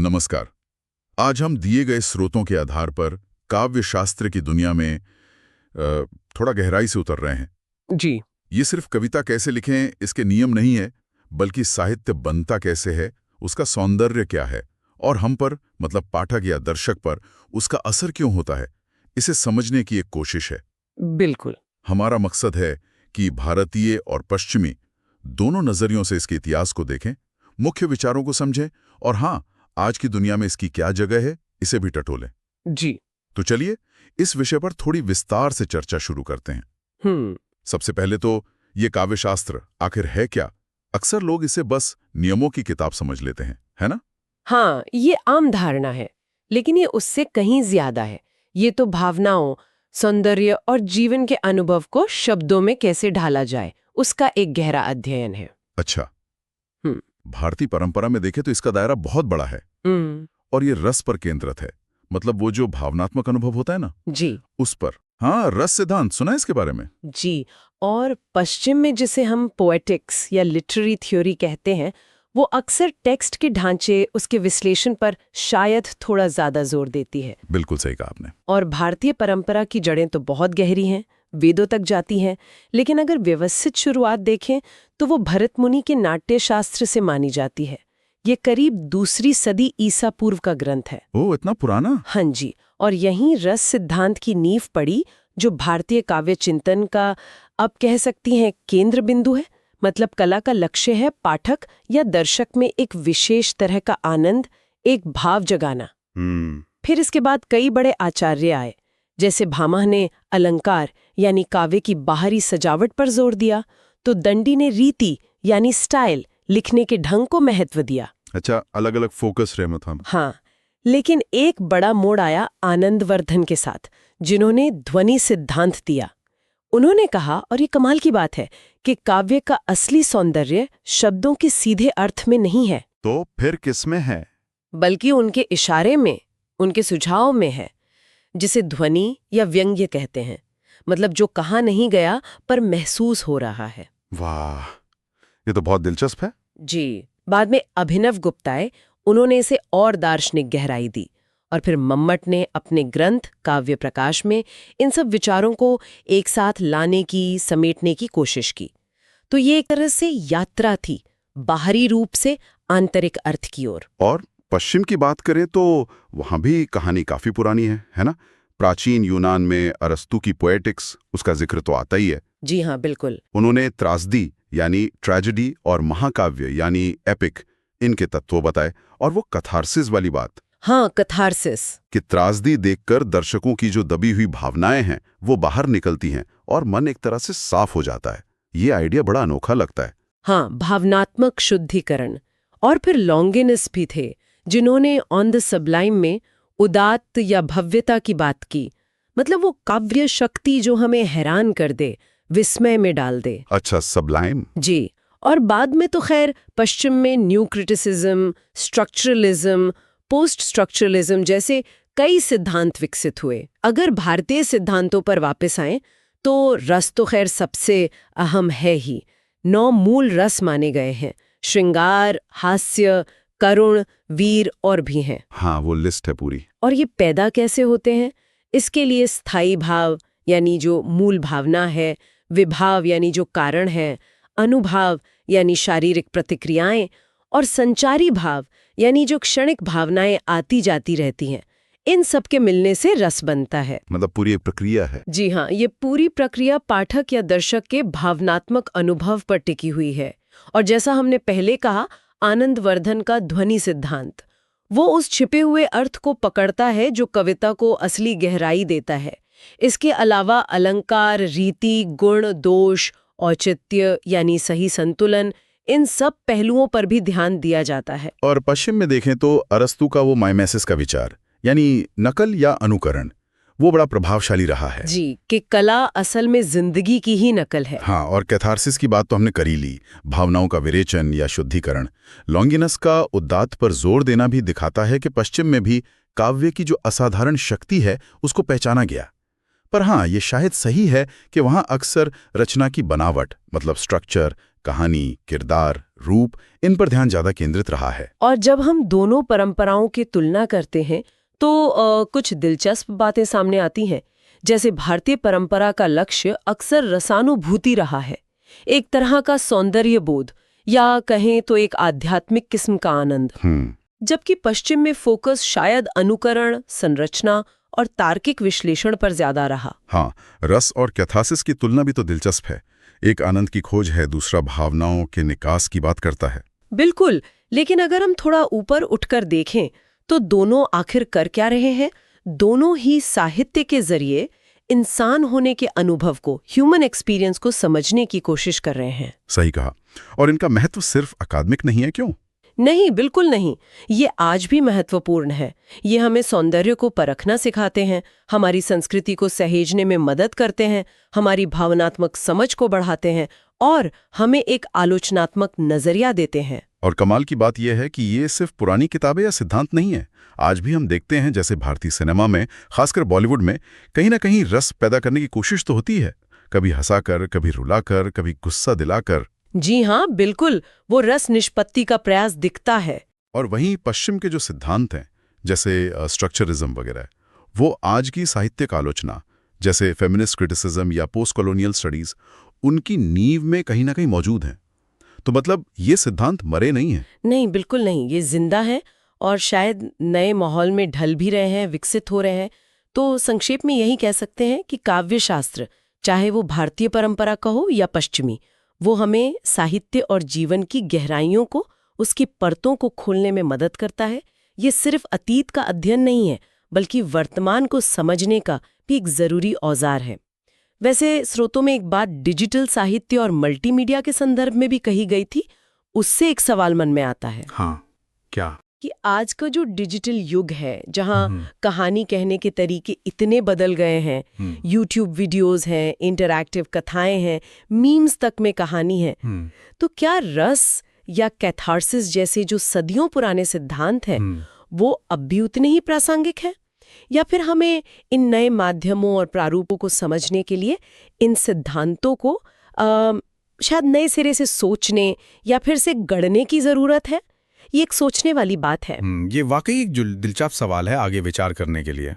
नमस्कार। आज हम दिए गए स्रोतों के आधार पर काव्य शास्त्र की दुनिया में थोड़ा गहराई से उतर रहे हैं। जी। ये सिर्फ कविता कैसे लिखें इसके नियम नहीं है, बल्कि साहित्य बनता कैसे है, उसका सौंदर्य क्या है और हम पर मतलब पाठक या दर्शक पर उसका असर क्यों होता है, इसे समझने की एक कोशिश है। बिल्कुल। हमारा मकसद है कि भारतीय और पश्चिमी दोनों नजरियों से इसके इतिहास को देखें, मुख्य विचारों को समझें और हाँ, आज की दुनिया में इसकी क्या जगह है इसे भी टटोलें। जी। तो चलिए इस विषय पर थोड़ी विस्तार से चर्चा शुरू करते हैं। सबसे पहले तो ये काव्यशास्त्र आखिर है क्या? अक्सर लोग इसे बस नियमों की किताब समझ लेते हैं, है ना? हाँ, ये आम धारणा है, लेकिन ये उससे कहीं ज्यादा है। ये तो भावनाओं, सौंदर्य और जीवन के अनुभव को शब्दों में कैसे ढाला जाए, उसका एक गहरा अध्ययन है। अच्छा। हम्म। भारतीय परंपरा में देखें तो इसका दायरा बहुत बड़ा है और ये रस पर केंद्रित है, मतलब वो जो भावनात्मक अनुभव होता है ना, जी। उस पर। हाँ, रस सिद्धांत सुना है इसके बारे में? जी। और पश्चिम में जिसे हम पोएटिक्स या लिटरेरी थ्योरी कहते हैं, वो अक्सर टेक्स्ट के ढांचे, उसके विश्लेषण पर शायद थोड़ा ज्यादा जोर देती है। बिल्कुल सही कहा आपने। और भारतीय परंपरा की जड़ें तो बहुत गहरी हैं, वेदों तक जाती हैं, लेकिन अगर व्यवस्थित शुरुआत देखें तो वो भरत मुनि के नाट्य शास्त्र से मानी जाती है। ये करीब दूसरी सदी ईसा पूर्व का ग्रंथ है। ओह, इतना पुराना? हाँ जी। और यहीं रस सिद्धांत की नींव पड़ी, जो भारतीय काव्य चिंतन का, अब कह सकती हैं, केंद्र बिंदु है। मतलब कला का लक्ष्य है पाठक या दर्शक में एक विशेष तरह का आनंद, एक भाव जगाना। फिर इसके बाद कई बड़े आचार्य आए, जैसे भामह ने अलंकार यानी काव्य की बाहरी सजावट पर जोर दिया, तो दंडी ने रीति यानी स्टाइल, लिखने के ढंग को महत्व दिया। अच्छा, अलग अलग फोकस रहे मतलब। हाँ, लेकिन एक बड़ा मोड़ आया आनंदवर्धन के साथ, जिन्होंने ध्वनि सिद्धांत दिया। उन्होंने कहा, और ये कमाल की बात है, कि काव्य का असली सौंदर्य शब्दों के सीधे अर्थ में नहीं है, तो फिर किसमें है? बल्कि उनके इशारे में, उनके सुझाव में है, जिसे ध्वनि या व्यंग्य कहते हैं। मतलब जो कहा नहीं गया पर महसूस हो रहा है। वाह, ये तो बहुत दिलचस्प है। जी। बाद में अभिनव गुप्ता आए, उन्होंने इसे और दार्शनिक गहराई दी, और फिर मम्मट ने अपने ग्रंथ काव्य प्रकाश में इन सब विचारों को एक साथ लाने की, समेटने की कोशिश की। तो ये एक तरह से यात्रा थी, बाहरी रूप से आंतरिक अर्थ की ओर। और पश्चिम की बात करें तो वहां भी कहानी काफी पुरानी है ना? प्राचीन यूनान में अरस्तु की पोएटिक्स, उसका जिक्र तो आता ही है। जी हाँ, बिल्कुल। उन्होंने त्रासदी यानी ट्रेजेडी और महाकाव्य यानी एपिक, इनके तत्व बताए। और वो कथारसिस वाली बात, हाँ, कथारसिस, कि त्रासदी देखकर दर्शकों की जो दबी हुई भावनाएं हैं वो बाहर निकलती हैं और मन एक तरह से साफ हो जाता है। ये आइडिया बड़ा अनोखा लगता है। हाँ, भावनात्मक शुद्धिकरण। और फिर लॉन्गिनस भी थे, जिन्होंने ऑन द सबलाइम में उदात्त या भव्यता की बात की। मतलब वो काव्य शक्ति जो हमें हैरान कर दे, विस्मय में डाल दे। अच्छा, सबलाइम। जी। और बाद में तो खैर पश्चिम में new criticism, structuralism, post structuralism जैसे कई सिद्धांत विकसित हुए। अगर भारतीय सिद्धांतों पर वापस आएं तो रस तो खैर सबसे अहम है ही। 9 मूल रस माने गए हैं, श्रृंगार, हास्य, करुण, वीर और भी हैं। हाँ, वो लिस्ट है पूरी। और ये पैदा कैसे होते हैं? इसके लिए स्थायी भाव यानी जो मूल भावना है, विभाव यानी जो कारण है, अनुभाव यानी शारीरिक प्रतिक्रियाएं, और संचारी भाव यानी जो क्षणिक भावनाएं आती जाती रहती हैं, इन सब के मिलने से रस बनता है। मतलब पूरी एक प्रक्रिया है। जी हाँ, ये पूरी प्रक्रिया पाठक या दर्शक के भावनात्मक अनुभव पर टिकी हुई है। और जैसा हमने पहले कहा, आनंदवर्धन का ध्वनि सिद्धांत, वो उस छिपे हुए अर्थ को पकड़ता है जो कविता को असली गहराई देता है। इसके अलावा अलंकार, रीति, गुण, दोष, औचित्य यानी सही संतुलन, इन सब पहलुओं पर भी ध्यान दिया जाता है। और पश्चिम में देखें तो अरस्तु का वो माइमेसिस का विचार यानी नकल या अनुकरण, वो बड़ा प्रभावशाली रहा है। जी, कि कला असल में जिंदगी की ही नकल है। हाँ, और कैथारसिस की बात तो हमने कर ही ली, भावनाओं का विरेचन या शुद्धिकरण। लॉन्गिनस का उदात्त पर जोर देना भी दिखाता है कि पश्चिम में भी काव्य की जो असाधारण शक्ति है उसको पहचाना गया। पर हाँ, ये शायद सही है कि वहाँ अक्सर रचना की बनावट मतलब स्ट्रक्चर, कहानी, किरदार, रूप, इन पर ध्यान ज्यादा केंद्रित रहा है। और जब हम दोनों परंपराओं की तुलना करते हैं तो कुछ दिलचस्प बातें सामने आती हैं। जैसे भारतीय परंपरा का लक्ष्य अक्सर रसानुभूति रहा है, एक तरह का सौंदर्य बोध या कहें तो एक आध्यात्मिक किस्म का आनंद, जबकि पश्चिम में फोकस शायद अनुकरण, संरचना और तार्किक विश्लेषण पर ज्यादा रहा। हाँ, रस और कैथासिस की तुलना भी तो दिलचस्प है। एक आनंद की खोज है, दूसरा भावनाओं के निकास की बात करता है। बिल्कुल, लेकिन अगर हम थोड़ा ऊपर उठकर देखें तो दोनों आखिर कर क्या रहे हैं? दोनों ही साहित्य के जरिए इंसान होने के अनुभव को, ह्यूमन एक्सपीरियंस को समझने की कोशिश कर रहे हैं। सही कहा। और इनका महत्व सिर्फ अकादमिक नहीं है, क्यों? नहीं, बिल्कुल नहीं। ये आज भी महत्वपूर्ण है। ये हमें सौंदर्य को परखना सिखाते हैं, हमारी संस्कृति को सहेजने में मदद करते हैं, हमारी भावनात्मक समझ को बढ़ाते हैं और हमें एक आलोचनात्मक नजरिया देते हैं। और कमाल की बात यह है कि ये सिर्फ पुरानी किताबें या सिद्धांत नहीं है। आज भी हम देखते हैं, जैसे भारतीय सिनेमा में, खासकर बॉलीवुड में, कहीं ना कहीं रस पैदा करने की कोशिश तो होती है। कभी हंसाकर, कभी रुलाकर, कभी गुस्सा दिलाकर। जी हाँ, बिल्कुल, वो रस निष्पत्ति का प्रयास दिखता है। और वहीं पश्चिम के जो सिद्धांत हैं, जैसे स्ट्रक्चरिज्म वगैरह, वो आज की साहित्यिक आलोचना, जैसे फेमिनिस्ट क्रिटिसिज्म या पोस्ट कॉलोनियल स्टडीज, उनकी नींव में कहीं ना कहीं मौजूद हैं। तो मतलब ये सिद्धांत मरे नहीं हैं। नहीं, बिल्कुल नहीं, ये जिंदा है और शायद नए माहौल में ढल भी रहे हैं, विकसित हो रहे हैं। तो संक्षेप में यही कह सकते हैं कि काव्य शास्त्र, चाहे वो भारतीय परंपरा का हो या पश्चिमी, वो हमें साहित्य और जीवन की गहराइयों को, उसकी परतों को खोलने में मदद करता है। ये सिर्फ अतीत का अध्ययन नहीं है, बल्कि वर्तमान को समझने का भी एक जरूरी औजार है। वैसे स्रोतों में एक बात डिजिटल साहित्य और मल्टीमीडिया के संदर्भ में भी कही गई थी। उससे एक सवाल मन में आता है। हाँ, क्या? कि आज का जो डिजिटल युग है, जहाँ कहानी कहने के तरीके इतने बदल गए हैं, यूट्यूब वीडियोस हैं, इंटरैक्टिव कथाएं हैं, मीम्स तक में कहानी है, तो क्या रस या कैथार्सिस जैसे जो सदियों पुराने सिद्धांत हैं वो अब भी उतने ही प्रासंगिक हैं? या फिर हमें इन नए माध्यमों और प्रारूपों को समझने के लिए इन सिद्धांतों को शायद नए सिरे से सोचने या फिर से गढ़ने की जरूरत है? ये एक सोचने वाली बात है। ये वाकई एक जो दिलचस्प सवाल है आगे विचार करने के लिए।